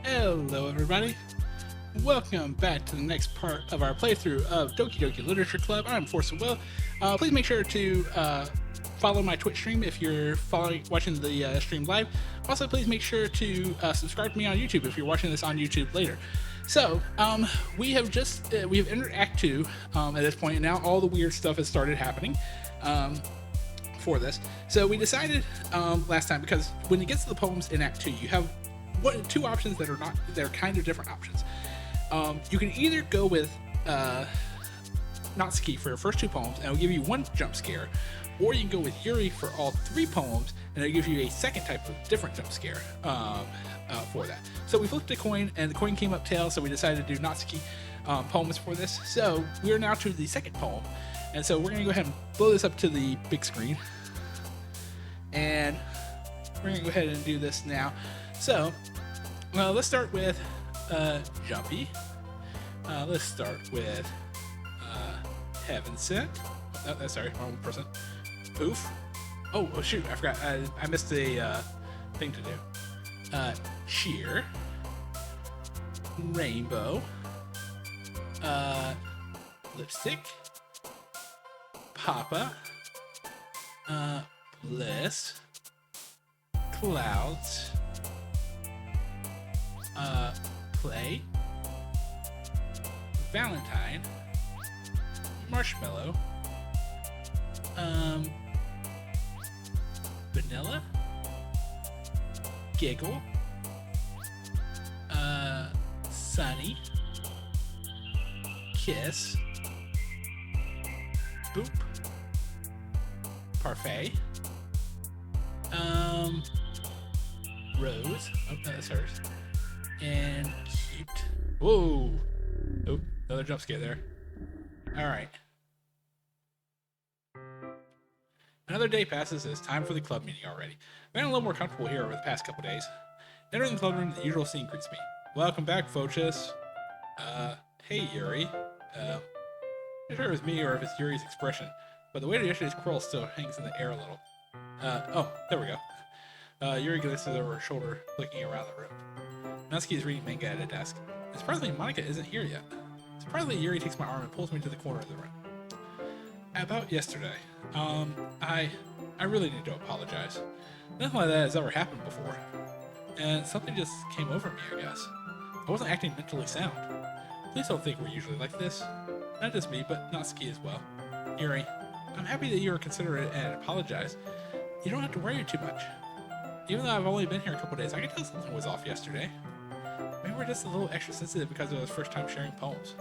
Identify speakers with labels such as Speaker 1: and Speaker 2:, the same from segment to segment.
Speaker 1: Hello, everybody. Welcome back to the next part of our playthrough of Doki Doki Literature Club. I'm Force and Will. Please make sure to follow my Twitch stream if you're watching the stream live. Also, please make sure to subscribe to me on YouTube if you're watching this on YouTube later. So, we have entered Act 2 at this point, and now all the weird stuff has started happening. For this. So we decided last time, because when it gets to the poems in Act 2, you have two options that are kind of different options. You can either go with Natsuki for your first two poems, and it'll give you one jump scare, or you can go with Yuri for all three poems, and it'll give you a second type of different jump scare for that. So we flipped a coin, and the coin came up tails, so we decided to do Natsuki poems for this. So we are now to the second poem, and so we're going to go ahead and blow this up to the big screen, and we're going to go ahead and do this now. So let's start with Jumpy. Let's start with Heaven Sent. Oh, sorry, wrong person. Oof. Oh shoot, I forgot. I missed a thing to do. Sheer. Rainbow. Lipstick. Papa. Bliss. Clouds. Play. Valentine. Marshmallow. Vanilla. Giggle. Sunny. Kiss. Boop. Parfait. Rose. Oh, no, that's hers. And cute. Whoa. Oh, another jump scare there. Alright. Another day passes and it's time for the club meeting already. I've been a little more comfortable here over the past couple days. Entering the club room, the usual scene greets me. Welcome back, Fochus. Hey, Yuri. Not sure it was me or if it's Yuri's expression, but the weight of yesterday's quarrel still hangs in the air a little. Oh, there we go. Yuri glances over her shoulder, looking around the room. Natsuki is reading manga at a desk. Surprisingly, Monica isn't here yet. Surprisingly, Yuri takes my arm and pulls me to the corner of the room. About yesterday, I really need to apologize. Nothing like that has ever happened before. And something just came over me, I guess. I wasn't acting mentally sound. Please don't think we're usually like this. Not just me, but Natsuki as well. Yuri, I'm happy that you were considerate and apologized. You don't have to worry too much. Even though I've only been here a couple days, I could tell something was off yesterday. Maybe we're just a little extra sensitive because it was first time sharing poems.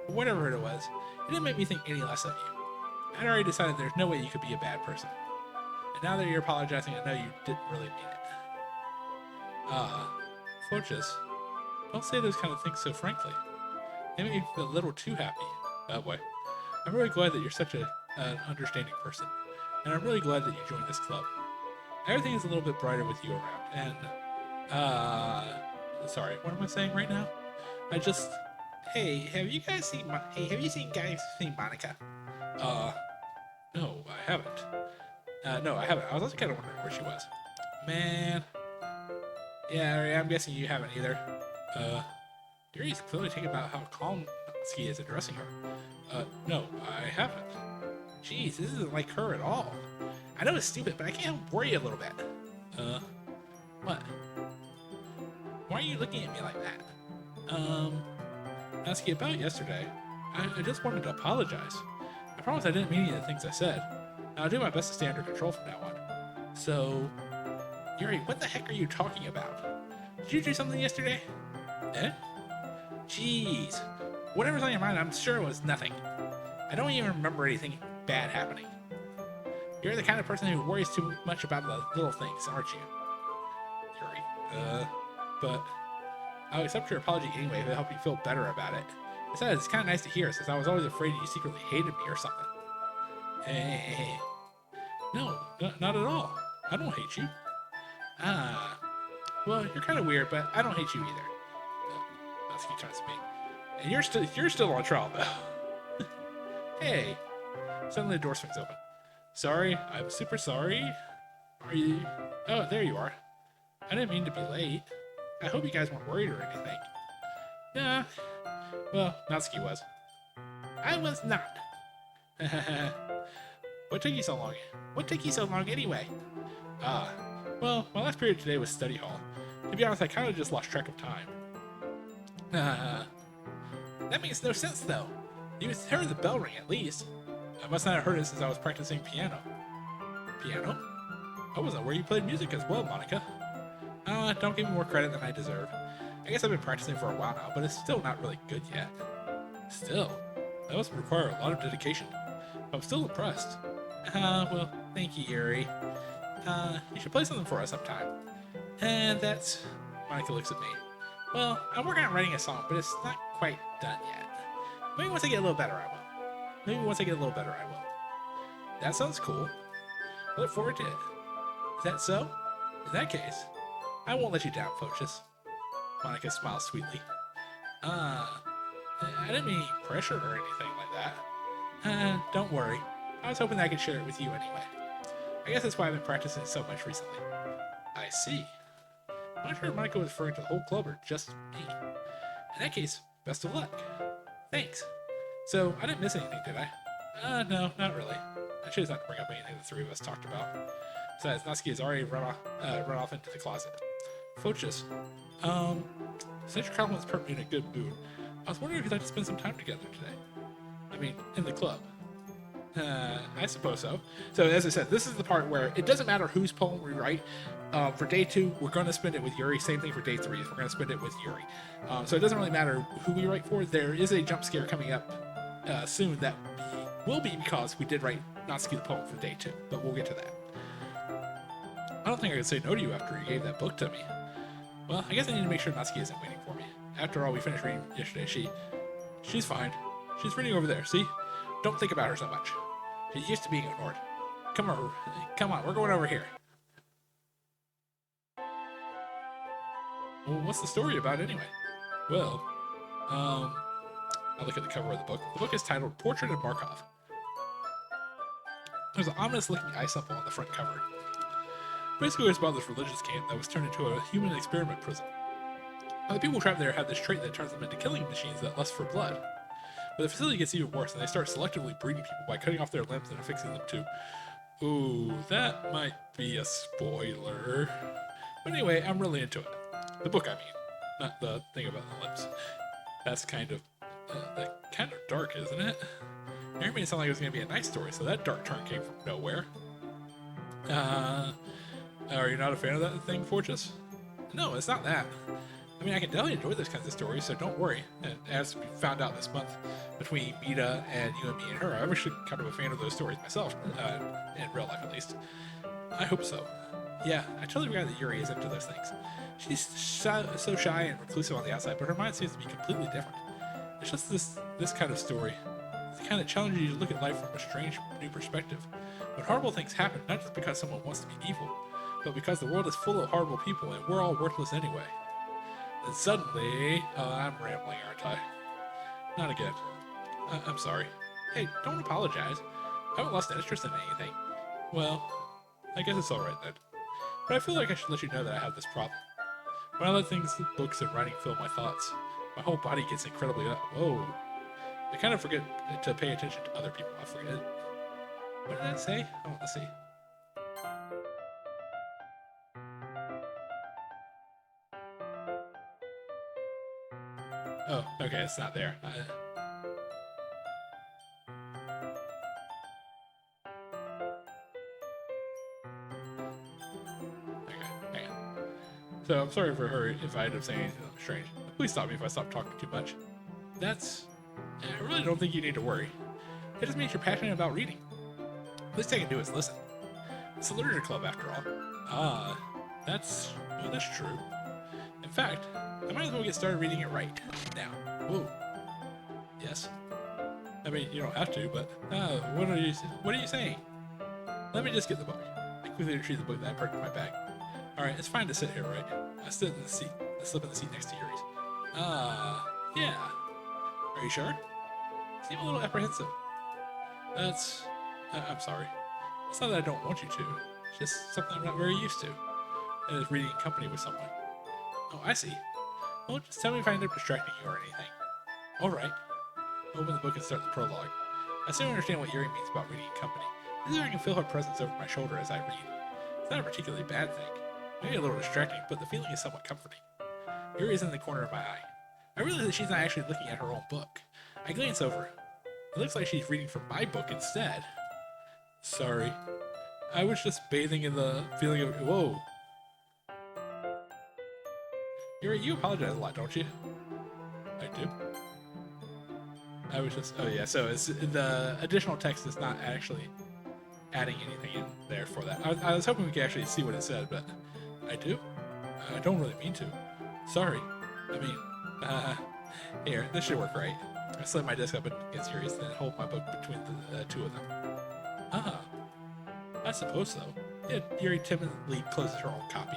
Speaker 1: But whatever it was, it didn't make me think any less of you. I'd already decided there's no way you could be a bad person. And now that you're apologizing, I know you didn't really mean it. Fortress, don't say those kind of things so frankly. They make me feel a little too happy. That way. I'm really glad that you're such an understanding person. And I'm really glad that you joined this club. Everything is a little bit brighter with you around. And, sorry, what am I saying right now? Hey, have you guys seen Monica? No, I haven't. No, I haven't. I was also kind of wondering where she was. Man. Yeah, I'm guessing you haven't either. Yuri's clearly thinking about how calm Natsuki is addressing her. No, I haven't. Jeez, this isn't like her at all. I know it's stupid, but I can't worry a little bit. What? Why are you looking at me like that? Natsuki, about yesterday, I just wanted to apologize. I promise I didn't mean any of the things I said. I'll do my best to stay under control from now on. So, Yuri, what the heck are you talking about? Did you do something yesterday? Eh? Jeez. Whatever's on your mind, I'm sure it was nothing. I don't even remember anything bad happening. You're the kind of person who worries too much about the little things, aren't you? Yuri. But I'll accept your apology anyway if it'll help you feel better about it. Besides, it's kind of nice to hear since I was always afraid you secretly hated me or something. Hey. No, not at all. I don't hate you. Well, you're kind of weird, but I don't hate you either. Natsuki turns to me. And you're still on trial, though. Hey. Suddenly the door swings open. Sorry, I'm super sorry. Are you... Oh, there you are. I didn't mean to be late. I hope you guys weren't worried or anything. Nah. Well, Natsuki was. I was not. What took you so long? What took you so long anyway? Ah. Well, my last period today was study hall. To be honest, I kind of just lost track of time. That makes no sense, though. You heard the bell ring, at least. I must not have heard it since I was practicing piano. Piano? I wasn't where you played music as well, Monica. Don't give me more credit than I deserve. I guess I've been practicing for a while now, but it's still not really good yet. Still? That must require a lot of dedication. I'm still impressed. Well, thank you, Yuri. You should play something for us sometime. And that's... Monica looks at me. Well, I'm working on writing a song, but it's not quite done yet. Maybe once I get a little better, I will. That sounds cool. I look forward to it. Is that so? In that case, I won't let you down, Photius. Monica smiles sweetly. I didn't mean any pressure or anything like that. Don't worry. I was hoping that I could share it with you anyway. I guess that's why I've been practicing so much recently. I see. I'm not sure if Monica was referring to the whole club or just me. In that case, best of luck. Thanks. So, I didn't miss anything, did I? No, not really. I chose not to bring up anything the three of us talked about. Besides, Natsuki has already run off into the closet. Photius, since your compliments put me in a good mood, I was wondering if you'd like to spend some time together today. I mean, in the club. I suppose so. So, as I said, this is the part where it doesn't matter whose poem we write. For day 2, we're going to spend it with Yuri. Same thing for day 3. We're going to spend it with Yuri. So it doesn't really matter who we write for. There is a jump scare coming up soon that will be because we did write Natsuki the poem for day 2. But we'll get to that. I don't think I could say no to you after you gave that book to me. Well, I guess I need to make sure Natsuki isn't waiting for me. After all, we finished reading yesterday. She's fine. She's reading over there, see? Don't think about her so much. She's used to being ignored. Come on, we're going over here. Well, what's the story about anyway? Well, I look at the cover of the book. The book is titled Portrait of Markov. There's an ominous-looking eye symbol on the front cover. Basically, it's about this religious camp that was turned into a human experiment prison. Now, the people trapped there have this trait that turns them into killing machines that lust for blood. But the facility gets even worse, and they start selectively breeding people by cutting off their limbs and affixing them to... Ooh, that might be a spoiler. But anyway, I'm really into it. The book, I mean. Not the thing about the limbs. That's kind of dark, isn't it? Mary made it sound like it was going to be a nice story, so that dark turn came from nowhere. Are you not a fan of that thing, Fortress? No, it's not that. I mean, I can definitely enjoy those kinds of stories, so don't worry. And as we found out this month, between Mita and you and me and her, I'm actually kind of a fan of those stories myself, in real life at least. I hope so. Yeah, I totally forgot that Yuri is into those things. She's so shy and reclusive on the outside, but her mind seems to be completely different. It's just this kind of story. It's the kind that challenges you to look at life from a strange new perspective. When horrible things happen, not just because someone wants to be evil, but because the world is full of horrible people and we're all worthless anyway. And suddenly... I'm rambling, aren't I? Not again. I'm sorry. Hey, don't apologize. I haven't lost interest in anything. Well, I guess it's alright then. But I feel like I should let you know that I have this problem. When I let things, books, and writing fill my thoughts, my whole body gets incredibly... Whoa. I kind of forget to pay attention to other people. I forget. What did that say? Oh, let's see. Oh, okay, it's not there. Okay, hang on. So I'm sorry for her if I end up saying anything strange. Please stop me if I stop talking too much. I really don't think you need to worry. It just means you're passionate about reading. The least I can do is listen. It's a literature club after all. That's true. In fact, I might as well get started reading it right now. Whoa. Yes. I mean, you don't have to, but what are you saying? Let me just get the book. I quickly retrieve the book that I parked in my bag. All right, it's fine to sit here, right? I sit in the seat. I slip in the seat next to Yuri's. Yeah. Are you sure? You seem a little apprehensive. I'm sorry. It's not that I don't want you to. It's just something I'm not very used to. And it's reading in company with someone. Oh, I see. Well, just tell me if I end up distracting you or anything. Alright. Open the book and start the prologue. I still understand what Yuri means about reading in company. This is I can feel her presence over my shoulder as I read. It's not a particularly bad thing. Maybe a little distracting, but the feeling is somewhat comforting. Yuri is in the corner of my eye. I realize that she's not actually looking at her own book. I glance over. It looks like she's reading from my book instead. Sorry. I was just bathing in the feeling of... Whoa. Yuri, you apologize a lot, don't you? I do. I was just... Oh, yeah, so it's, the additional text is not actually adding anything in there for that. I was hoping we could actually see what it said, but I do? I don't really mean to. Sorry. I mean, here, this should work right. I slid my desk up against Yuri's and then hold my book between the two of them. Ah, I suppose so. Yeah, Yuri timidly closes her own copy.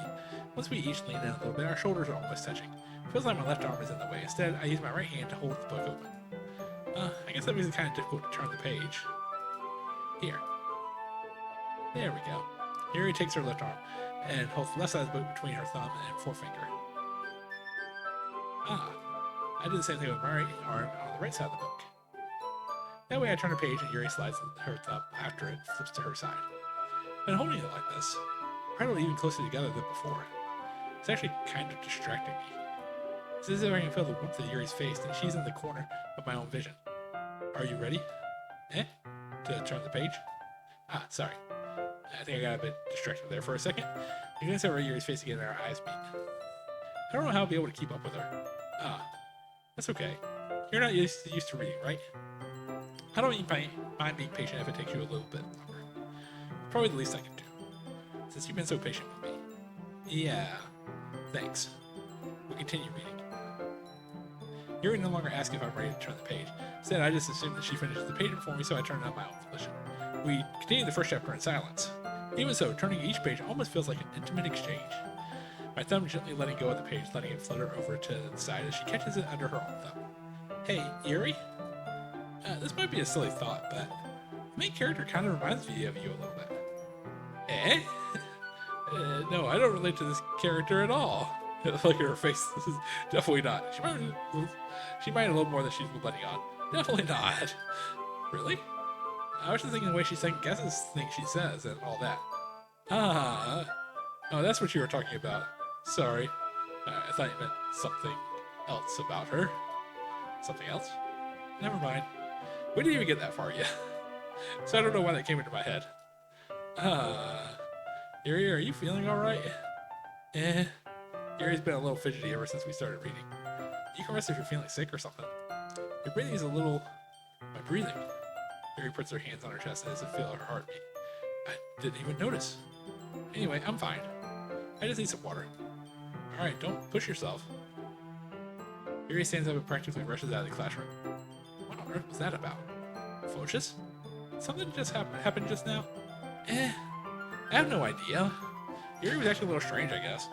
Speaker 1: Once we each lean in a little bit, our shoulders are almost touching. It feels like my left arm is in the way. Instead, I use my right hand to hold the book open. I guess that makes it kind of difficult to turn the page. Here. There we go. Yuri takes her left arm and holds the left side of the book between her thumb and forefinger. Ah, I do the same thing with my right arm on the right side of the book. That way I turn a page and Yuri slides her thumb after it flips to her side. When holding it like this, we're huddled even closer together than before. It's actually kind of distracting me. It's as if I can feel the warmth of Yuri's face and she's in the corner of my own vision. Are you ready? To turn the page? Ah, sorry. I think I got a bit distracted there for a second. You glance over Yuri's face again and our eyes meet. I don't know how I'll be able to keep up with her. Ah, that's okay. You're not used to reading, right? I don't mind being patient if it takes you a little bit longer. Probably the least I can do, since you've been so patient with me. Yeah, thanks. We'll continue reading. Yuri no longer asks if I'm ready to turn the page. Instead, I just assume that she finishes the page before me, so I turn it on my own volition. We continue the first chapter in silence. Even so, turning each page almost feels like an intimate exchange. My thumb gently letting go of the page, letting it flutter over to the side as she catches it under her own thumb. Hey, Yuri? This might be a silly thought, but the main character kind of reminds me of you a little bit. Eh? No, I don't relate to this character at all. Look at her face. This is definitely not. She might a little more than she's letting on. Definitely not. Really? I was just thinking the way she second guesses things she says and all that. Ah. Oh, that's what you were talking about. Sorry. I thought you meant something else about her. Something else? Never mind. We didn't even get that far yet. So I don't know why that came into my head. Yuri, are you feeling alright? Yuri's been a little fidgety ever since we started reading. You can rest if you're feeling sick or something. Your breathing is a little... My breathing? Yuri puts her hands on her chest and doesn't feel her heartbeat. I didn't even notice. Anyway, I'm fine. I just need some water. Alright, don't push yourself. Yuri stands up and practically rushes out of the classroom. What on earth was that about? Photius? Something just happened just now? I have no idea. Yuri was actually a little strange, I guess.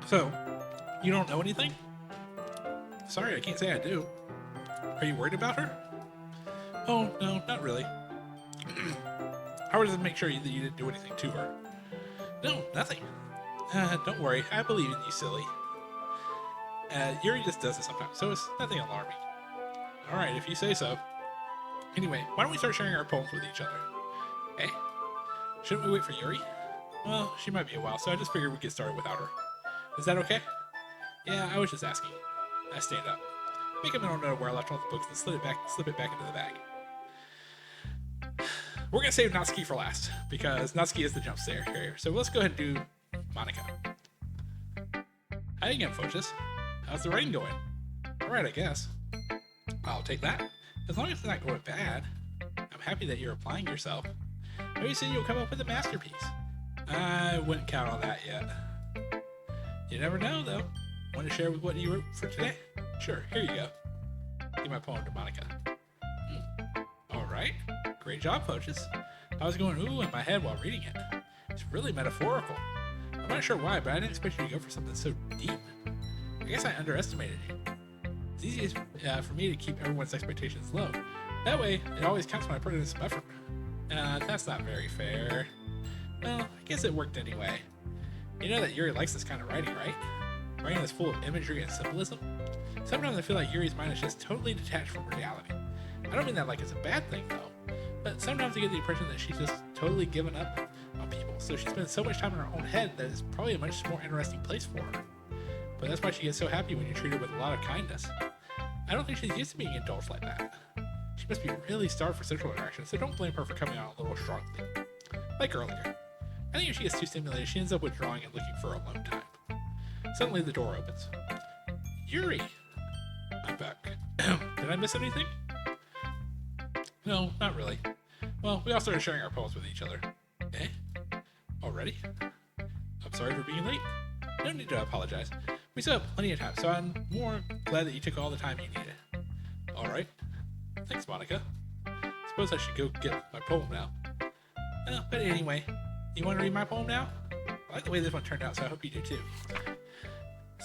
Speaker 1: So, you don't know anything? Sorry, I can't say I do. Are you worried about her? Oh, no, not really. I wanted to make sure that you didn't do anything to her. No, nothing. Don't worry, I believe in you, silly. Yuri just does it sometimes, so it's nothing alarming. Alright, if you say so. Anyway, why don't we start sharing our poems with each other? Hey, shouldn't we wait for Yuri? Well, she might be a while, so I just figured we'd get started without her. Is that okay? Yeah, I was just asking. I stand up. Make a mental note of where I left off the books and slip it back into the bag. We're gonna save Natsuki for last, because Natsuki is the jump scare here. So let's go ahead and do Monica. Hi again, Photius. How's the writing going? Alright, I guess. I'll take that. As long as it's not going bad. I'm happy that you're applying yourself. Maybe soon you'll come up with a masterpiece. I wouldn't count on that yet. You never know, though. Want to share with what you wrote for today? Sure, here you go. Give my poem to Monica. Alright. Great job, Photius. I was going ooh in my head while reading it. It's really metaphorical. I'm not sure why, but I didn't expect you to go for something so deep. I guess I underestimated you. It's easiest for me to keep everyone's expectations low. That way, it always counts when I put in some effort. That's not very fair. Well, I guess it worked anyway. You know that Yuri likes this kind of writing, right? Writing that's full of imagery and symbolism? Sometimes I feel like Yuri's mind is just totally detached from reality. I don't mean that like it's a bad thing, though. But sometimes I get the impression that she's just totally given up on people, so she spends so much time in her own head that it's probably a much more interesting place for her. But that's why she gets so happy when you treat her with a lot of kindness. I don't think she's used to being indulged like that. She must be really starved for social interaction, so don't blame her for coming out a little strongly. Like earlier. I think if she gets too stimulated, she ends up withdrawing and looking for alone time. Suddenly the door opens. Yuri! I'm back. Did I miss anything? No, not really. Well, we all started sharing our poems with each other. Eh? Already? I'm sorry for being late. No need to apologize. We still have plenty of time, so I'm more glad that you took all the time you needed. Alright. Thanks, Monica. Suppose I should go get my poem now. But anyway, you want to read my poem now? I like the way this one turned out, so I hope you do too.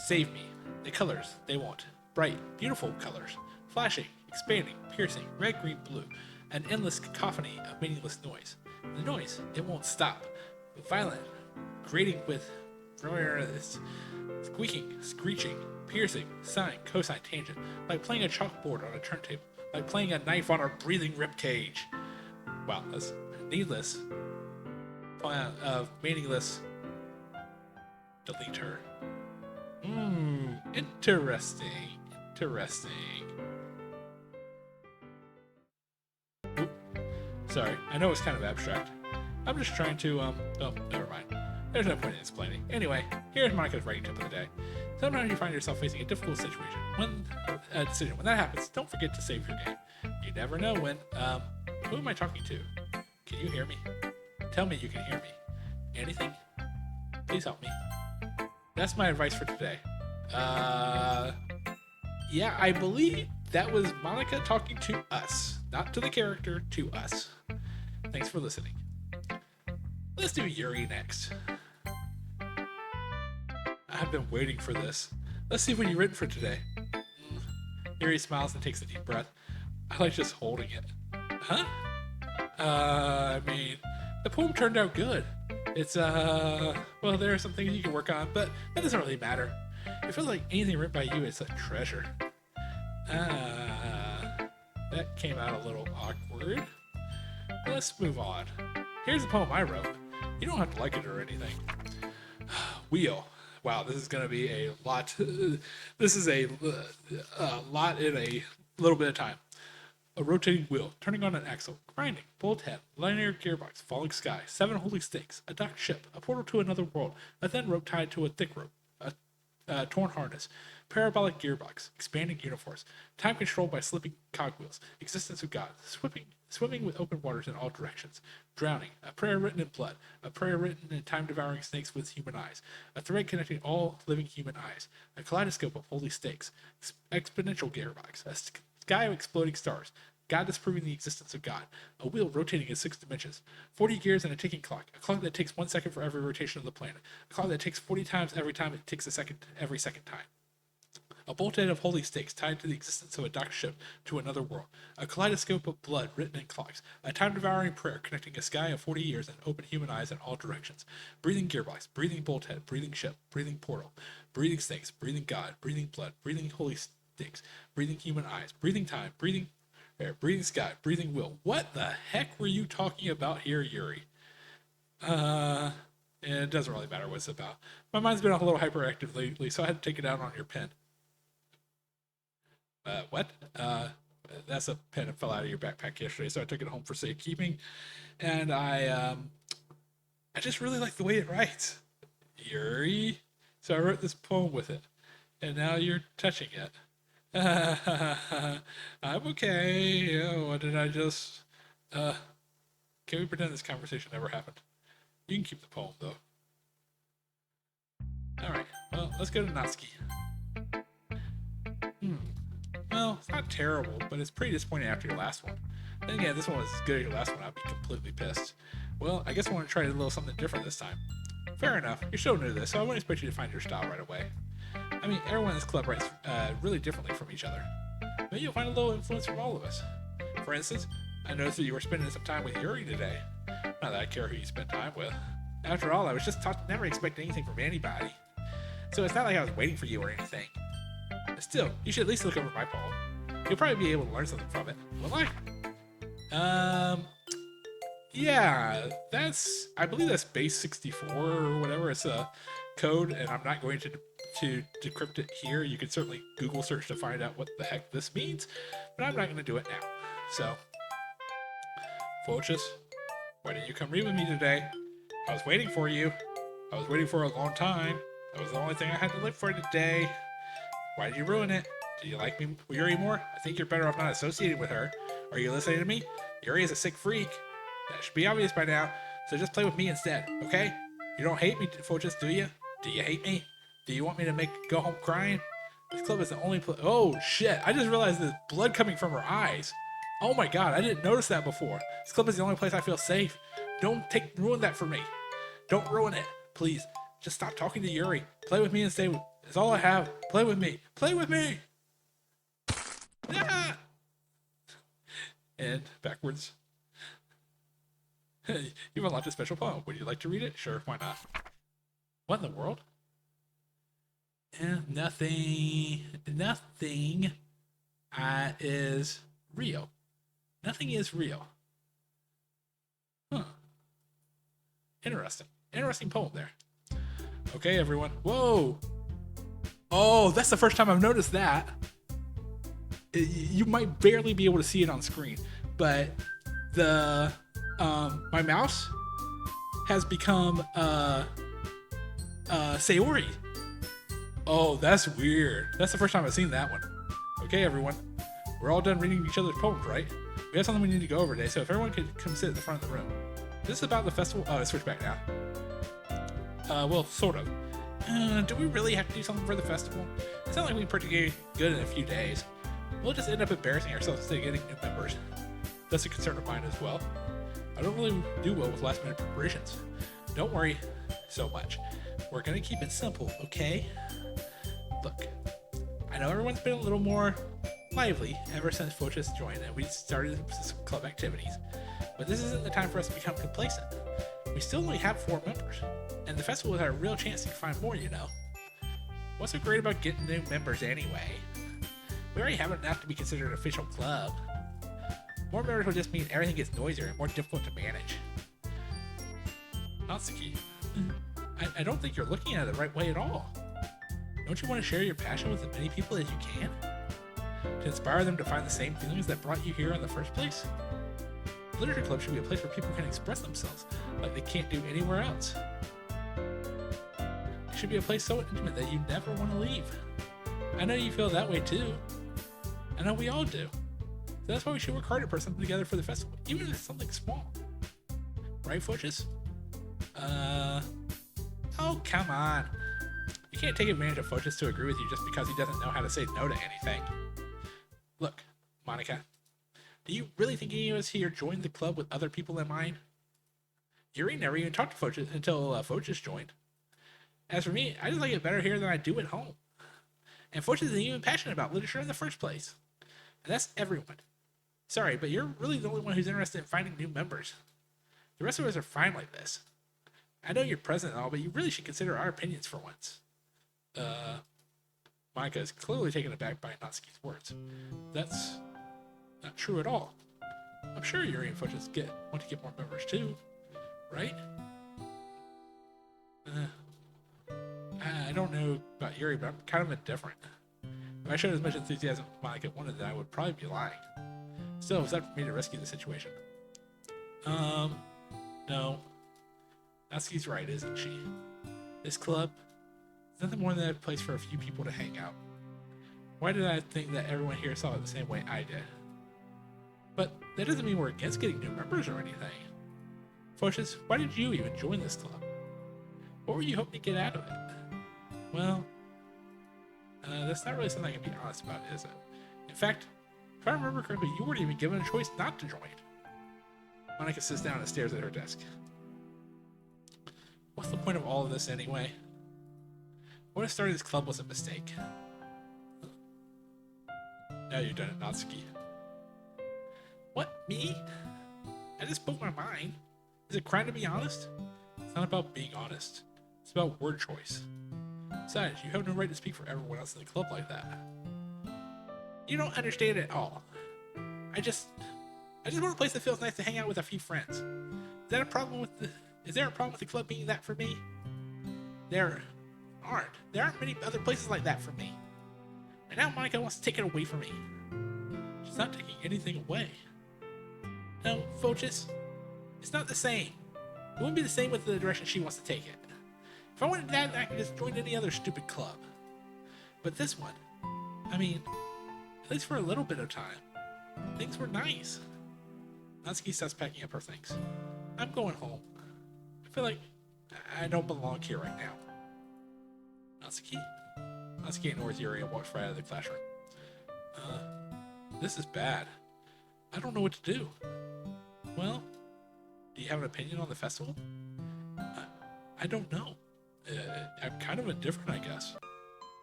Speaker 1: Save me. The colors, they want. Bright, beautiful colors. Flashing, expanding, piercing, red, green, blue. An endless cacophony of meaningless noise. The noise, it won't stop. Violent, grating with squeaking, screeching, piercing, sine, cosine, tangent. Like playing a chalkboard on a turntable. Like playing a knife on a breathing ribcage. Wow, that's needless. Meaningless. Delete her. Interesting. Oop. Sorry, I know it's kind of abstract. I'm just trying to, oh, never mind. There's no point in explaining. Anyway, here's Monica's writing tip of the day. Sometimes you find yourself facing a difficult situation. When that happens, don't forget to save your game. You never know when, who am I talking to? Can you hear me? Tell me you can hear me. Anything? Please help me. That's my advice for today. Yeah, I believe that was Monica talking to us. Not to the character, to us. Thanks for listening. Let's do Yuri next. I've been waiting for this. Let's see what you've written for today. Yuri smiles and takes a deep breath. I like just holding it. Huh? I mean, the poem turned out good. It's, well, there are some things you can work on, but that doesn't really matter. It feels like anything written by you is a treasure. That came out a little awkward. Let's move on. Here's the poem I wrote. You don't have to like it or anything. Wheel. Wow, this is going to be a lot. This is a lot in a little bit of time. A rotating wheel, turning on an axle, grinding, bolt head, linear gearbox, falling sky, 7 holy stakes, a docked ship, a portal to another world, a thin rope tied to a thick rope, a torn harness, parabolic gearbox, expanding uniforms, time controlled by slipping cogwheels, existence of God, swimming with open waters in all directions, drowning, a prayer written in blood, a prayer written in time-devouring snakes with human eyes, a thread connecting all living human eyes, a kaleidoscope of holy stakes, exponential gearbox, a sky of exploding stars, God disproving the existence of God, a wheel rotating in 6 dimensions, 40 gears and a ticking clock, a clock that takes 1 second for every rotation of the planet, a clock that takes 40 times every time it takes a second every second time. A bolthead of holy stakes tied to the existence of a docked ship to another world, a kaleidoscope of blood written in clocks, a time-devouring prayer connecting a sky of 40 years and open human eyes in all directions, breathing gearbox, breathing bolthead, breathing ship, breathing portal, breathing snakes, breathing God, breathing blood, breathing holy stakes, breathing human eyes, breathing time, breathing air, breathing sky, breathing will. What the heck were you talking about here, Yuri? It doesn't really matter what it's about. My mind's been a little hyperactive lately, so I had to take it out on your pen. What? That's a pen that fell out of your backpack yesterday, so I took it home for safekeeping. And I just really like the way it writes. Yuri. So I wrote this poem with it. And now you're touching it. I'm okay. What did I just... can we pretend this conversation never happened? You can keep the poem, though. Alright, well, let's go to Natsuki. Well, it's not terrible, but it's pretty disappointing after your last one. Then again, this one was as good as your last one, I'd be completely pissed. Well, I guess I want to try a little something different this time. Fair enough, you're so new to this, so I wouldn't expect you to find your style right away. I mean, everyone in this club writes really differently from each other. Maybe you'll find a little influence from all of us. For instance, I noticed that you were spending some time with Yuri today. Not that I care who you spend time with. After all, I was just taught to never expect anything from anybody. So it's not like I was waiting for you or anything. But still, you should at least look over my poem. You'll probably be able to learn something from it. Will I? Yeah, I believe that's base 64 or whatever. It's a code, and I'm not going to decrypt it here. You can certainly Google search to find out what the heck this means, but I'm not going to do it now. So, Photius, why didn't you come read with me today? I was waiting for you. I was waiting for a long time. That was the only thing I had to live for today. Why did you ruin it? Do you like me, Yuri, more? I think you're better off not associating with her. Are you listening to me? Yuri is a sick freak. That should be obvious by now, so just play with me instead, okay? You don't hate me, Photius, do you? Do you hate me? Do you want me to go home crying? This club is the only place. Oh, shit. I just realized there's blood coming from her eyes. Oh my god, I didn't notice that before. This club is the only place I feel safe. Don't ruin that for me. Don't ruin it. Please, just stop talking to Yuri. Play with me and stay. It's all I have. Play with me. Play with me! Ah! And backwards. You've unlocked a special poem. Would you like to read it? Sure, why not? What in the world? Nothing is real. Nothing is real. Huh. Interesting poem there. Okay, everyone. Whoa! Oh, that's the first time I've noticed that. You might barely be able to see it on screen, but my mouse has become Sayori. Oh, that's weird. That's the first time I've seen that one. Okay, everyone. We're all done reading each other's poems, right? We have something we need to go over today, so if everyone could come sit at the front of the room. This is about the festival. Oh, let's switch back now. Well, sort of. Do we really have to do something for the festival? It's not like we're particularly good in a few days. We'll just end up embarrassing ourselves instead of getting new members. That's a concern of mine as well. I don't really do well with last minute preparations. Don't worry so much. We're gonna keep it simple, okay? Look, I know everyone's been a little more lively ever since Photius joined and we started some club activities, but this isn't the time for us to become complacent. We still only have 4 members, and the festival is our real chance to find more, you know. What's so great about getting new members anyway? We already have enough to be considered an official club. More members will just mean everything gets noisier and more difficult to manage. Natsuki, I don't think you're looking at it the right way at all. Don't you want to share your passion with as many people as you can? To inspire them to find the same feelings that brought you here in the first place? The Literature Club should be a place where people can express themselves like they can't do anywhere else. It should be a place so intimate that you never want to leave. I know you feel that way too. I know we all do. So that's why we should work hard to put something together for the festival, even if it's something small. Right, Photius? Oh, come on. You can't take advantage of Photius to agree with you just because he doesn't know how to say no to anything. Look, Monica, do you really think any of us here joined the club with other people in mind? Yuri never even talked to Photius until Photius joined. As for me, I just like it better here than I do at home. And Photius isn't even passionate about literature in the first place. And that's everyone. Sorry, but you're really the only one who's interested in finding new members. The rest of us are fine like this. I know you're present and all, but you really should consider our opinions for once. Monica is clearly taken aback by Natsuki's words. That's not true at all. I'm sure Yuri and Photius want to get more members too, right? I don't know about Yuri, but I'm kind of indifferent. If I showed as much enthusiasm as Monica wanted, then I would probably be lying. Still, it's up to me to rescue the situation. No. Natsuki's right, isn't she? This club is nothing more than a place for a few people to hang out. Why did I think that everyone here saw it the same way I did? But that doesn't mean we're against getting new members or anything. Photius, why did you even join this club? What were you hoping to get out of it? Well, that's not really something I can be honest about, is it? In fact, if I remember correctly, you weren't even given a choice not to join. Monica sits down and stares at her desk. What's the point of all of this anyway? What if starting this club was a mistake? Now you've done it, Natsuki. What, me? I just spoke my mind. Is it crime to be honest? It's not about being honest. It's about word choice. Besides, you have no right to speak for everyone else in the club like that. You don't understand at all. I just want a place that feels nice to hang out with a few friends. Is there a problem with the club being that for me? There aren't many other places like that for me. And now Monica wants to take it away from me. She's not taking anything away. No, Fochis, it's not the same. It wouldn't be the same with the direction she wants to take it. If I wanted that, I could just join any other stupid club. But this one, I mean, at least for a little bit of time, things were nice. Natsuki starts packing up her things. I'm going home. I feel like I don't belong here right now. Natsuki ignores Yuri and walks right out of the classroom. This is bad. I don't know what to do. Well, do you have an opinion on the festival? I don't know. I'm kind of indifferent, I guess.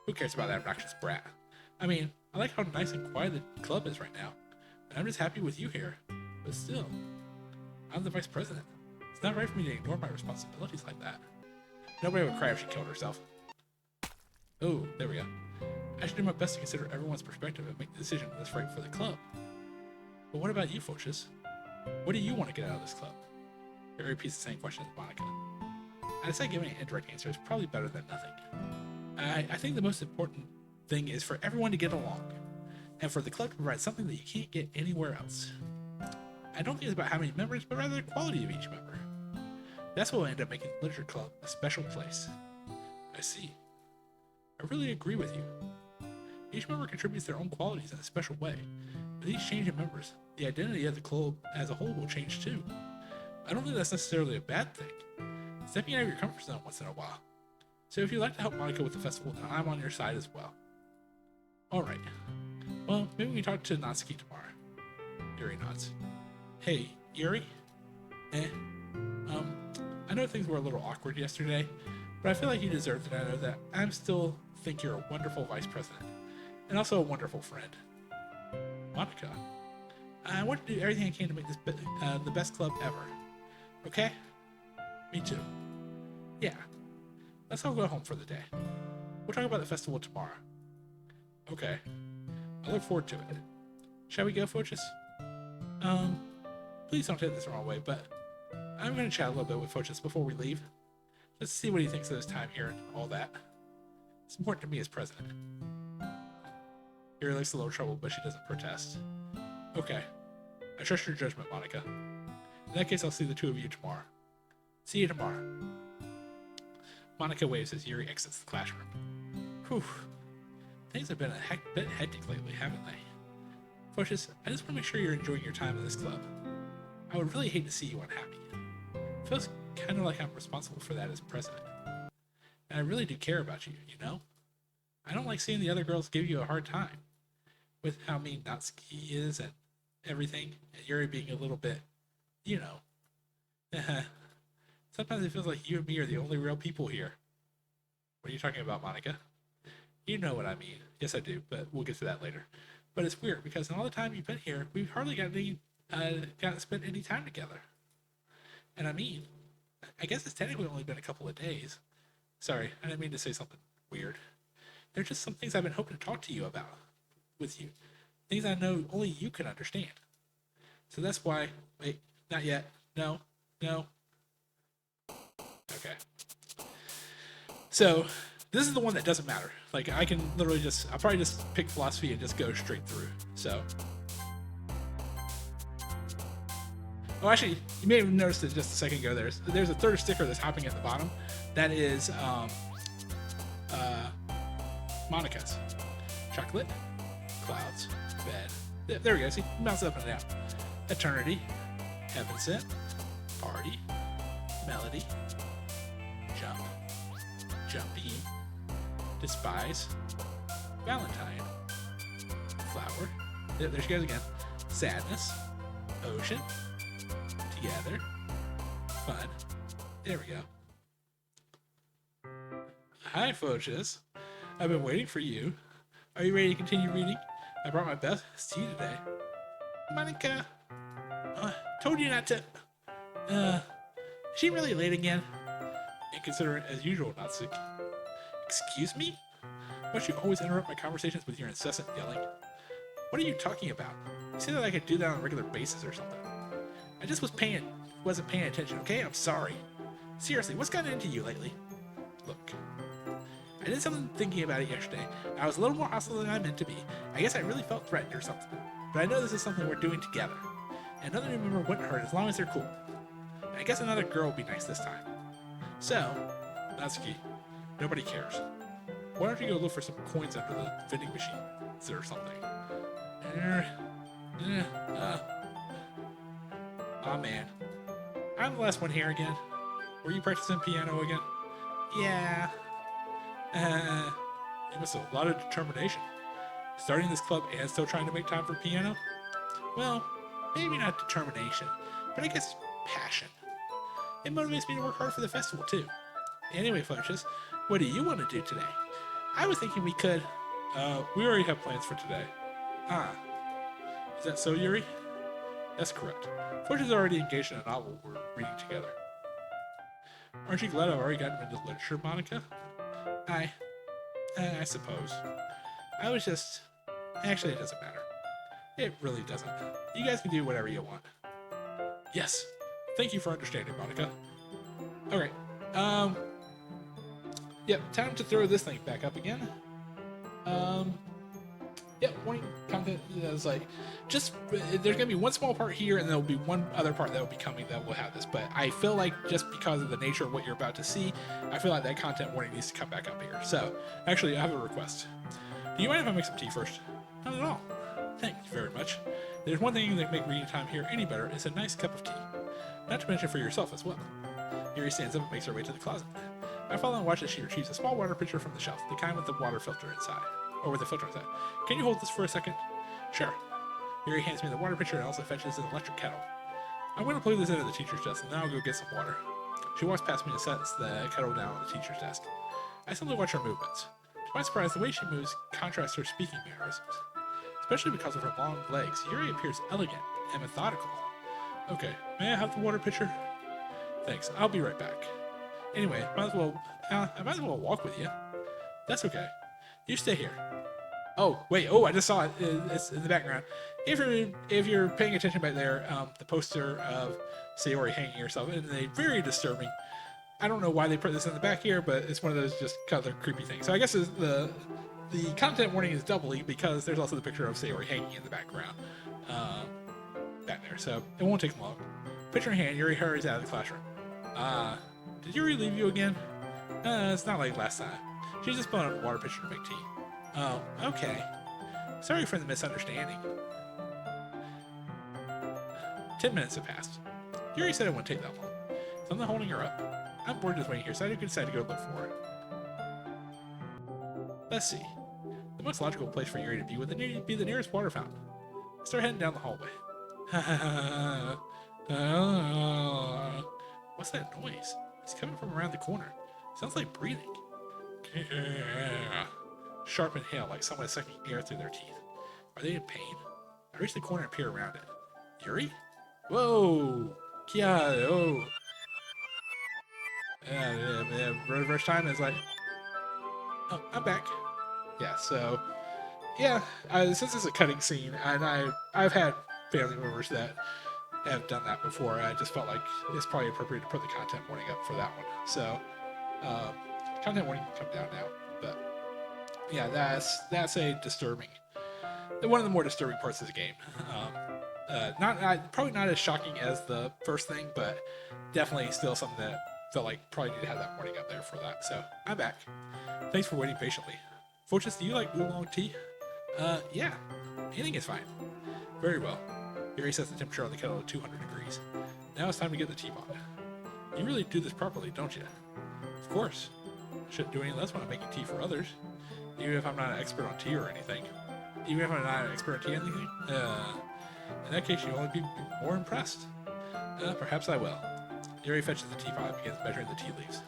Speaker 1: Who cares about that obnoxious brat? I mean, I like how nice and quiet the club is right now. And I'm just happy with you here. But still, I'm the vice president. It's not right for me to ignore my responsibilities like that. Nobody would cry if she killed herself. Oh, there we go. I should do my best to consider everyone's perspective and make the decision that's right for the club. But what about you, Fochis? What do you want to get out of this club? Yuri repeats the same question as Monica. I decided giving an indirect answer is probably better than nothing. I think the most important thing is for everyone to get along, and for the club to provide something that you can't get anywhere else. I don't think it's about how many members, but rather the quality of each member. That's what will end up making the Literature Club a special place. I see. I really agree with you. Each member contributes their own qualities in a special way. With each change in members, the identity of the club as a whole will change too. I don't think that's necessarily a bad thing. Stepping out of your comfort zone once in a while. So if you'd like to help Monica with the festival, then I'm on your side as well. Alright. Well, maybe we can talk to Natsuki tomorrow. Yuri nods. Hey, Yuri? I know things were a little awkward yesterday, but I feel like you deserve to know that I still think you're a wonderful vice president, and also a wonderful friend. Monica, I want to do everything I can to make this the best club ever. Okay? Me too. Yeah. Let's all go home for the day. We'll talk about the festival tomorrow. Okay. I look forward to it. Shall we go, Fochis? Please don't take this the wrong way, but I'm going to chat a little bit with Fochis before we leave. Just to see what he thinks of his time here and all that. It's important to me as president. Yuri looks a little troubled, but she doesn't protest. Okay. I trust your judgment, Monica. In that case, I'll see the two of you tomorrow. See you tomorrow. Monica waves as Yuri exits the classroom. Whew. Things have been a bit hectic lately, haven't they? Fochis, I just want to make sure you're enjoying your time in this club. I would really hate to see you unhappy. It feels kind of like I'm responsible for that as president. And I really do care about you, you know? I don't like seeing the other girls give you a hard time. With how mean Natsuki is and everything, and Yuri being a little bit, you know. Sometimes it feels like you and me are the only real people here. What are you talking about, Monica? You know what I mean. Yes, I do, but we'll get to that later. But it's weird, because in all the time you've been here, we've hardly gotten to spend any time together. And I mean, I guess it's technically only been a couple of days. Sorry, I didn't mean to say something weird. There's just some things I've been hoping to talk to you about. With you. Things I know only you can understand. So that's why... Wait, not yet. No. Okay. So, this is the one that doesn't matter. Like, I can literally I'll probably just pick philosophy and just go straight through. So... Oh, actually, you may have noticed it just a second ago. There's a third sticker that's hopping at the bottom. That is Monica's. Chocolate, clouds, bed. There we go. See, bounce up and down. Eternity, heaven sent, party, melody, jump, jumpy, despise, Valentine, flower. There she goes again. Sadness, ocean. Together. Fun. There we go. Hi, Fochis. I've been waiting for you. Are you ready to continue reading? I brought my best to you today. Monica. Told you not to... Is she really late again? inconsiderate as usual, Natsuki. Excuse me? Must you always interrupt my conversations with your incessant yelling? What are you talking about? You said that I could do that on a regular basis or something. I just wasn't paying attention, okay? I'm sorry. Seriously, what's gotten into you lately? Look, I did something thinking about it yesterday. I was a little more hostile than I meant to be. I guess I really felt threatened or something. But I know this is something we're doing together. And another new member wouldn't hurt as long as they're cool. And I guess another girl would be nice this time. So, Natsuki, nobody cares. Why don't you go look for some coins under the vending machine or something? Aw man. I'm the last one here again. Were you practicing piano again? Yeah. You must have a lot of determination. Starting this club and still trying to make time for piano? Well, maybe not determination, but I guess passion. It motivates me to work hard for the festival too. Anyway, folks, what do you want to do today? I was thinking we could... we already have plans for today. Ah. Is that so, Yuri? That's correct. Fortune's already engaged in a novel we're reading together. Aren't you glad I've already gotten into literature, Monica? I suppose. I was just... Actually, it doesn't matter. It really doesn't. You guys can do whatever you want. Yes. Thank you for understanding, Monica. Okay. Yep, time to throw this thing back up again. Yep, warning content is like, just, there's gonna be one small part here and there'll be one other part that will be coming that will have this, but I feel like just because of the nature of what you're about to see, I feel like that content warning needs to come back up here. So, actually, I have a request. Do you mind if I make some tea first? Not at all. Thank you very much. There's one thing that can make reading time here any better, is a nice cup of tea. Not to mention for yourself as well. Yuri stands up and makes her way to the closet. I follow and watch as she retrieves a small water pitcher from the shelf, the kind with the water filter inside. Or with the filter inside. Can you hold this for a second? Sure. Yuri hands me the water pitcher and also fetches an electric kettle. I'm going to plug this in at the teacher's desk and then I'll go get some water. She walks past me and sets the kettle down on the teacher's desk. I simply watch her movements. To my surprise, the way she moves contrasts her speaking mannerisms. Especially because of her long legs, Yuri appears elegant and methodical. Okay, may I have the water pitcher? Thanks, I'll be right back. Anyway, I might as well walk with you. That's okay. You stay here. Oh, wait, I just saw it. It's in the background. If you're paying attention back there, the poster of Sayori hanging herself, and they very disturbing. I don't know why they put this in the back here, but it's one of those just kind of creepy things. So I guess the content warning is doubly because there's also the picture of Sayori hanging in the background back there. So it won't take long. Picture in hand, Yuri hurries out of the classroom. Did Yuri leave you again? It's not like last time. She's just pulling up a water pitcher to make tea. Oh, okay. Sorry for the misunderstanding. 10 minutes have passed. Yuri said it wouldn't take that long. So I'm not holding her up. I'm bored just waiting here, so I decided to go look for her. Let's see. The most logical place for Yuri to be would be the nearest water fountain. I start heading down the hallway. What's that noise? It's coming from around the corner. Sounds like breathing. Sharp inhale, like someone is sucking air through their teeth. Are they in pain? I reach the corner and peer around it. Yuri? Whoa! Kia! Oh! Reverse time is like... Oh, I'm back. Yeah, so... Yeah, since it's a cutting scene, and I've had family members that have done that before, I just felt like it's probably appropriate to put the content warning up for that one. So, content warning can come down now, but yeah, that's a disturbing, one of the more disturbing parts of the game. Probably not as shocking as the first thing, but definitely still something that felt like probably need to have that warning up there for that. So I'm back. Thanks for waiting patiently. Fortress, do you like oolong tea? Yeah, anything is fine. Very well. Yuri sets the temperature on the kettle to 200 degrees. Now it's time to get the teapot. You really do this properly, don't you? Of course. Shouldn't do any less when I'm making tea for others. Even if I'm not an expert on tea or anything. Even if I'm not an expert on tea or anything? In that case, you'll only be more impressed. Perhaps I will. Yuri fetches the teapot and begins measuring the tea leaves.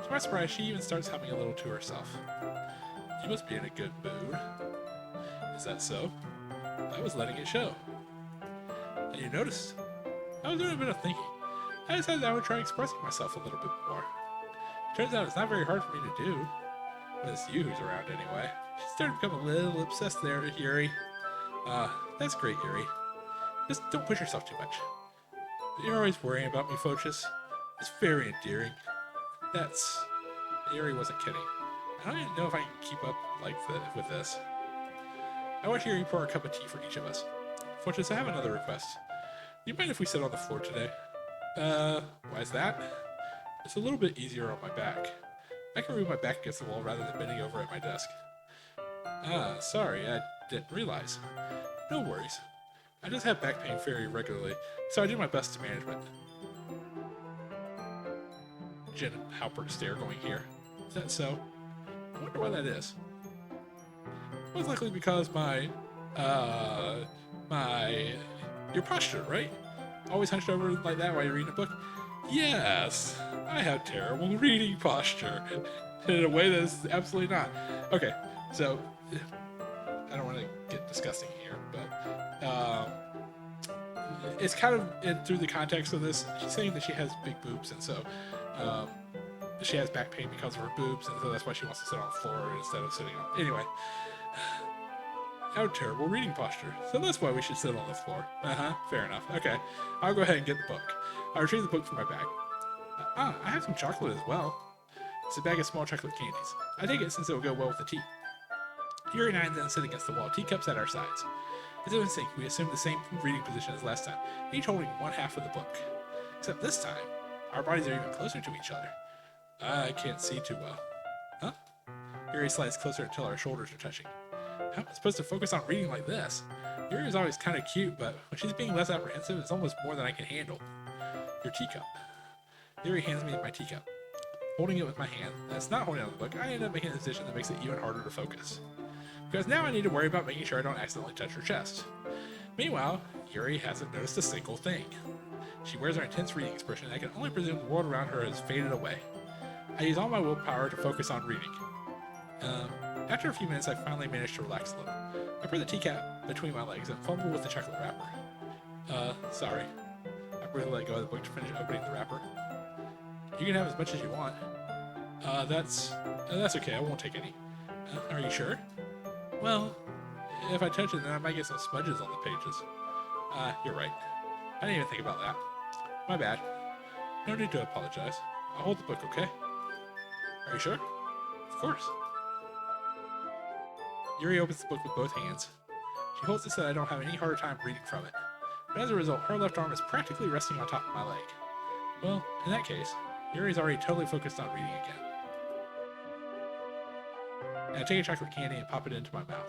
Speaker 1: To my surprise, she even starts humming a little to herself. You must be in a good mood. Is that so? I was letting it show. And you noticed? I was doing a bit of thinking. I decided I would try expressing myself a little bit more. Turns out it's not very hard for me to do. When it's you who's around anyway. She's starting to become a little obsessed there, Yuri. That's great, Yuri. Just don't push yourself too much. You're always worrying about me, Fochus. It's very endearing. Yuri wasn't kidding. I don't even know if I can keep up with this. I want Yuri to pour a cup of tea for each of us. Fochus, I have another request. Do you mind if we sit on the floor today? Why is that? It's a little bit easier on my back. I can move my back against the wall rather than bending over at my desk. Sorry, I didn't realize. No worries. I just have back pain very regularly, so I do my best to manage it. Jen and Halpert stare going here. Is that so? I wonder why that is. Most likely because your posture, right? Always hunched over like that while you're reading a book? Yes, I have terrible reading posture. In a way that is absolutely not. Okay, so, I don't want to get disgusting here, but, it's kind of through the context of this. She's saying that she has big boobs, and so, she has back pain because of her boobs, and so that's why she wants to sit on the floor instead of sitting on. Anyway, how terrible reading posture. So that's why we should sit on the floor. Fair enough. Okay, I'll go ahead and get the book. I retrieve the book from my bag. I have some chocolate as well. It's a bag of small chocolate candies. I take it since it will go well with the tea. Yuri and I then sit against the wall, teacups at our sides. As if in sync, we assume the same reading position as last time, each holding one half of the book. Except this time, our bodies are even closer to each other. I can't see too well. Huh? Yuri slides closer until our shoulders are touching. How am I supposed to focus on reading like this? Yuri is always kind of cute, but when she's being less apprehensive, it's almost more than I can handle. Your teacup. Yuri hands me my teacup. Holding it with my hand, and it's not holding on the book, I end up making a decision that makes it even harder to focus. Because now I need to worry about making sure I don't accidentally touch her chest. Meanwhile, Yuri hasn't noticed a single thing. She wears her intense reading expression, and I can only presume the world around her has faded away. I use all my willpower to focus on reading. After a few minutes, I finally managed to relax a little. I put the teacup between my legs and fumble with the chocolate wrapper. Sorry. I briefly let go of the book to finish opening the wrapper. You can have as much as you want. That's okay, I won't take any. Are you sure? Well, if I touch it, then I might get some smudges on the pages. You're right. I didn't even think about that. My bad. No need to apologize. I'll hold the book, okay? Are you sure? Of course. Yuri opens the book with both hands. She holds it so that I don't have any harder time reading from it. But as a result, her left arm is practically resting on top of my leg. Well, in that case, Yuri's already totally focused on reading again. And I take a chocolate candy and pop it into my mouth.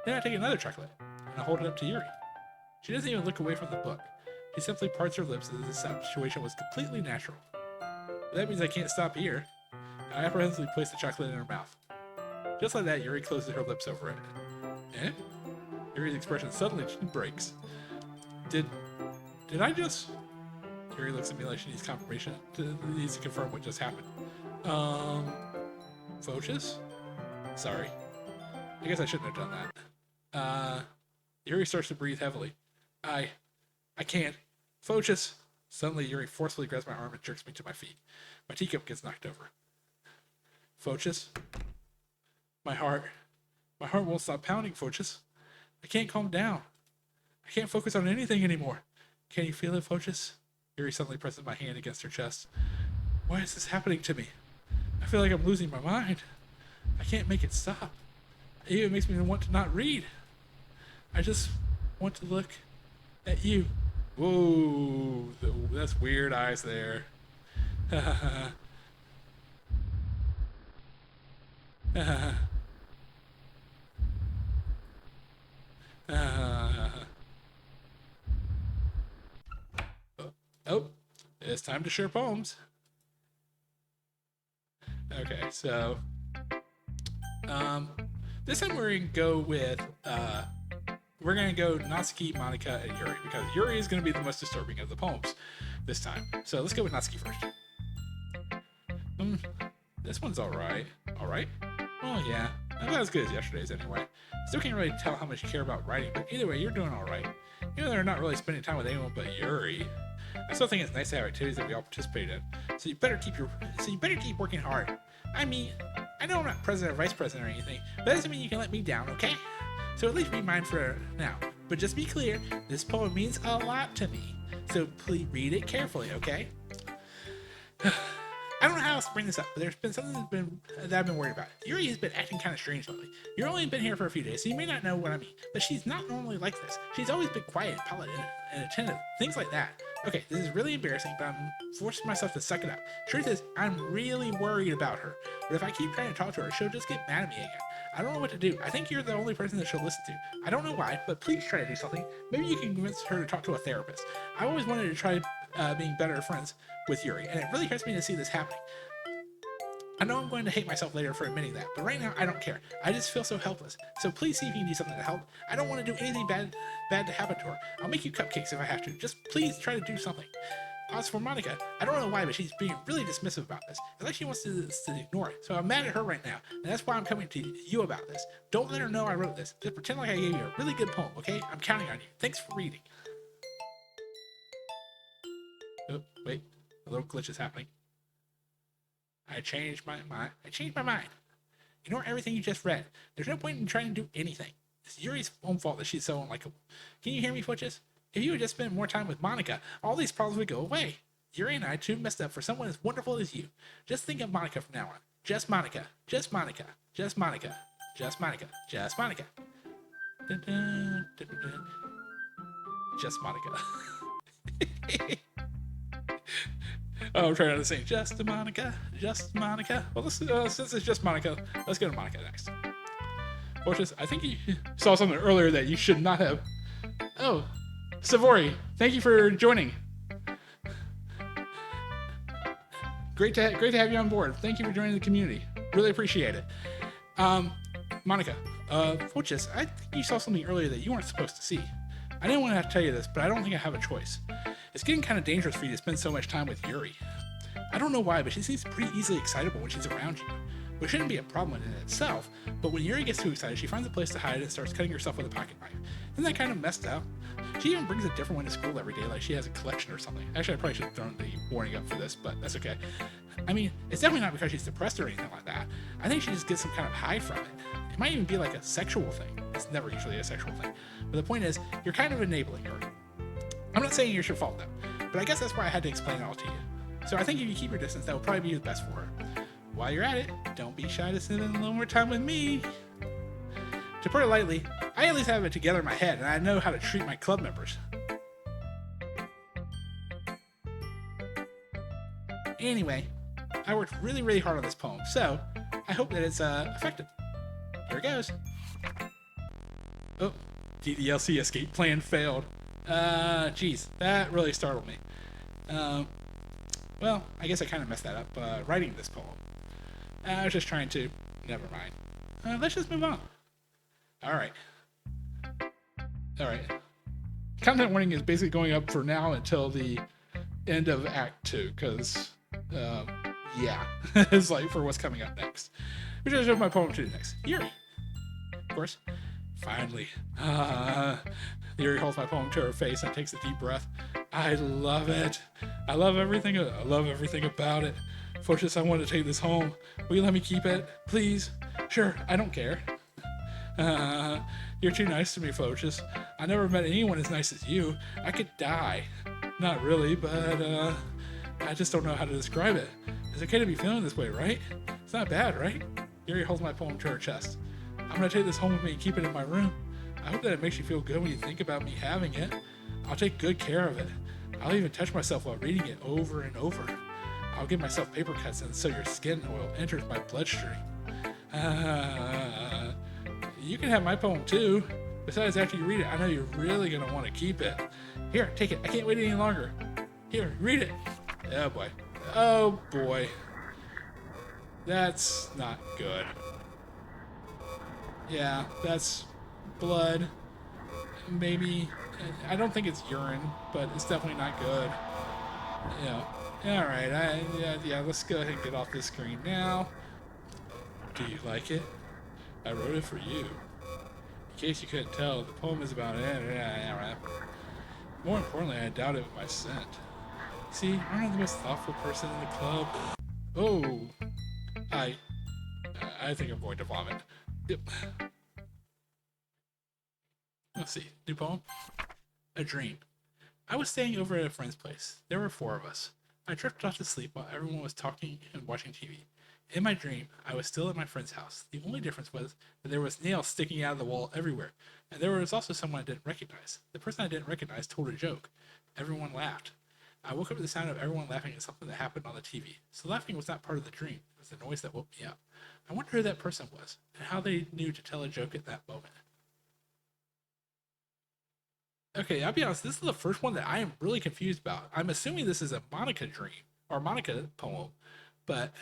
Speaker 1: Then I take another chocolate, and I hold it up to Yuri. She doesn't even look away from the book. She simply parts her lips as if the situation was completely natural. But that means I can't stop here. I apprehensively place the chocolate in her mouth. Just like that, Yuri closes her lips over it. Eh? Yuri's expression suddenly breaks. Did I just... Yuri looks at me like she needs confirmation. Needs to confirm what just happened. Fochus? Sorry. I guess I shouldn't have done that. Yuri starts to breathe heavily. I can't. Fochus! Suddenly, Yuri forcefully grabs my arm and jerks me to my feet. My teacup gets knocked over. Fochus? My heart won't stop pounding, Fochus. I can't calm down. I can't focus on anything anymore. Can you feel it, Fochus? Yuri suddenly presses my hand against her chest. Why is this happening to me? I feel like I'm losing my mind. I can't make it stop. It even makes me want to not read. I just want to look at you. Whoa, that's weird eyes there. Oh, it's time to share poems. Okay, so this time we're gonna go with Natsuki, Monica, and Yuri, because Yuri is gonna be the most disturbing of the poems this time. So let's go with Natsuki first. This one's alright. Alright? Oh yeah, not as good as yesterday's anyway. Still can't really tell how much you care about writing, but either way, you're doing alright. You know they're not really spending time with anyone but Yuri. I still think it's nice to have activities that we all participate in. So you better keep working hard. I mean, I know I'm not president or vice president or anything, but that doesn't mean you can let me down, okay? So at least be mine for now. But just be clear, this poem means a lot to me. So please read it carefully, okay? I don't know how else to bring this up, but there's been something that I've been worried about. Yuri has been acting kind of strange lately. You've only been here for a few days, so you may not know what I mean, but she's not normally like this. She's always been quiet, polite, and attentive, things like that. Okay, this is really embarrassing, but I'm forcing myself to suck it up. Truth is, I'm really worried about her, but if I keep trying to talk to her, she'll just get mad at me again. I don't know what to do. I think you're the only person that she'll listen to. I don't know why, but please try to do something. Maybe you can convince her to talk to a therapist. I always wanted to try being better friends with Yuri, and it really hurts me to see this happening. I know I'm going to hate myself later for admitting that, but right now I don't care. I just feel so helpless. So please see if you can do something to help. I don't want to do anything bad to happen to her. I'll make you cupcakes if I have to. Just please try to do something. As for Monica, I don't know why, but she's being really dismissive about this. It's like she wants to ignore it. So I'm mad at her right now, and that's why I'm coming to you about this. Don't let her know I wrote this. Just pretend like I gave you a really good poem, okay? I'm counting on you. Thanks for reading. Oh, wait. A little glitch is happening. I changed my mind. Ignore everything you just read. There's no point in trying to do anything. It's Yuri's own fault that she's so unlikable. Can you hear me, Fooches? If you would just spend more time with Monica, all these problems would go away. Yuri and I too messed up for someone as wonderful as you. Just think of Monica from now on. Just Monica. Just Monica. Just Monica. Just Monica. Just Monica. Dun, dun, dun, dun, dun. Just Monica. Oh, I'm trying to sing just Monica, just Monica. Well, since it's just Monica, let's go to Monica next. Fortress, I think you saw something earlier that you should not have. Oh, Savory, thank you for joining. Great to have you on board. Thank you for joining the community. Really appreciate it. Monica, Fortress, I think you saw something earlier that you weren't supposed to see. I didn't want to have to tell you this, but I don't think I have a choice. It's getting kind of dangerous for you to spend so much time with Yuri. I don't know why, but she seems pretty easily excitable when she's around you. Which shouldn't be a problem in itself, but when Yuri gets too excited, she finds a place to hide and starts cutting herself with a pocket knife. Isn't that kind of messed up? She even brings a different one to school every day, like she has a collection or something. Actually, I probably should have thrown the warning up for this, but that's okay. I mean, it's definitely not because she's depressed or anything like that. I think she just gets some kind of high from it. It might even be like a sexual thing. It's never usually a sexual thing. But the point is, you're kind of enabling her. I'm not saying it's your fault though, but I guess that's why I had to explain it all to you. So I think if you keep your distance, that would probably be the best for her. While you're at it, don't be shy to spend a little more time with me. To put it lightly, I at least have it together in my head, and I know how to treat my club members. Anyway, I worked really, really hard on this poem, so I hope that it's effective. Here it goes. Oh, DDLC escape plan failed. Geez, that really startled me. Well, I guess I kind of messed that up writing this poem. I was just trying to. Never mind. Let's just move on. Alright. Content warning is basically going up for now until the end of Act 2, because, yeah, it's like for what's coming up next. Which I show my poem to next. Yuri. Of course. Finally. Yuri holds my poem to her face and takes a deep breath. I love it. I love everything about it. Fortress, I want to take this home. Will you let me keep it? Please? Sure, I don't care. You're too nice to me, Fortress. I never met anyone as nice as you. I could die. Not really, but I just don't know how to describe it. It's okay to be feeling this way, right? It's not bad, right? Yuri holds my poem to her chest. I'm gonna take this home with me and keep it in my room. I hope that it makes you feel good when you think about me having it. I'll take good care of it. I'll even touch myself while reading it over and over. I'll give myself paper cuts and so your skin oil enters my bloodstream. You can have my poem too. Besides, after you read it, I know you're really gonna want to keep it. Here, take it. I can't wait any longer. Here, read it. Oh boy. Oh boy. That's not good. Yeah, that's blood. Maybe. I don't think it's urine, but it's definitely not good. Yeah. Alright, yeah, let's go ahead and get off this screen now. Do you like it? I wrote it for you. In case you couldn't tell, the poem is about it. More importantly, I doubt it with my scent. See, aren't I the most thoughtful person in the club? Oh, I think I'm going to vomit. Yep. Let's see. New poem. A dream. I was staying over at a friend's place. There were 4 of us. I drifted off to sleep while everyone was talking and watching TV. In my dream, I was still at my friend's house. The only difference was that there was nails sticking out of the wall everywhere, and there was also someone I didn't recognize. The person I didn't recognize told a joke. Everyone laughed. I woke up to the sound of everyone laughing at something that happened on the TV. So laughing was not part of the dream. It was the noise that woke me up. I wonder who that person was, and how they knew to tell a joke at that moment. Okay, I'll be honest, this is the first one that I am really confused about. I'm assuming this is a Monica dream, or Monica poem, but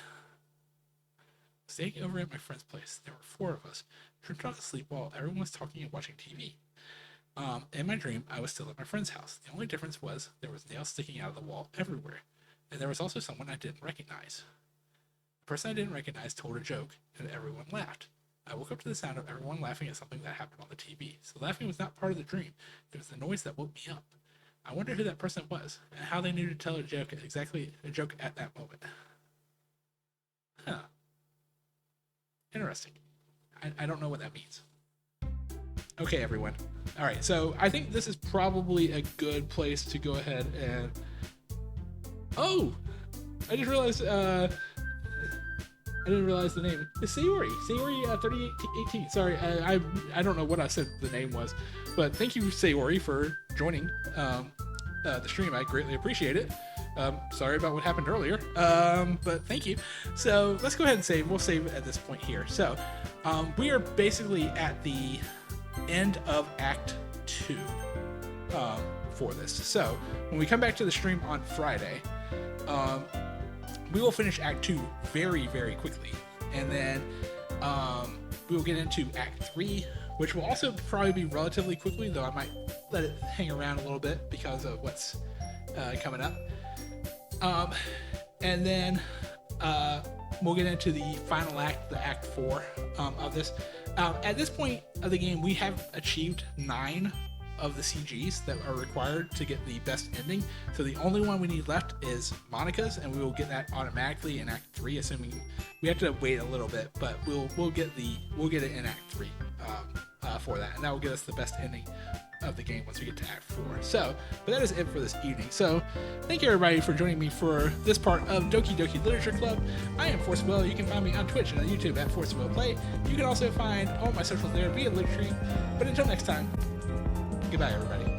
Speaker 1: staying over at my friend's place, there were 4 of us. Drifted off to sleep while everyone was talking and watching TV. In my dream, I was still at my friend's house. The only difference was there was nails sticking out of the wall everywhere, and there was also someone I didn't recognize. The person I didn't recognize told a joke, and everyone laughed. I woke up to the sound of everyone laughing at something that happened on the TV. So laughing was not part of the dream. It was the noise that woke me up. I wonder who that person was, and how they knew to tell a joke at that moment. Huh. Interesting. I don't know what that means. Okay, everyone. All right, so I think this is probably a good place to go ahead and... Oh! I just realized, I didn't realize the name. It's Sayori. Sayori 3818. Sorry, I don't know what I said the name was, but thank you, Sayori, for joining the stream. I greatly appreciate it. Sorry about what happened earlier, but thank you. So let's go ahead and save. We'll save at this point here. So we are basically at the end of Act 2 for this. So when we come back to the stream on Friday, we will finish Act 2 very, very quickly. And then we will get into Act 3, which will also probably be relatively quickly, though I might let it hang around a little bit because of what's coming up. And then we'll get into the final act, the Act 4 of this. At this point of the game, we have achieved 9 of the CGs that are required to get the best ending. So the only one we need left is Monica's, and we will get that automatically in Act 3, assuming we have to wait a little bit, but we'll get it in Act 3 for that, and that will get us the best ending of the game once we get to Act 4. So, but that is it for this evening. So, thank you everybody for joining me for this part of Doki Doki Literature Club. I am ForceWell. You can find me on Twitch and on YouTube at ForceWellPlay. You can also find all my socials there via Linktree. But until next time, goodbye everybody.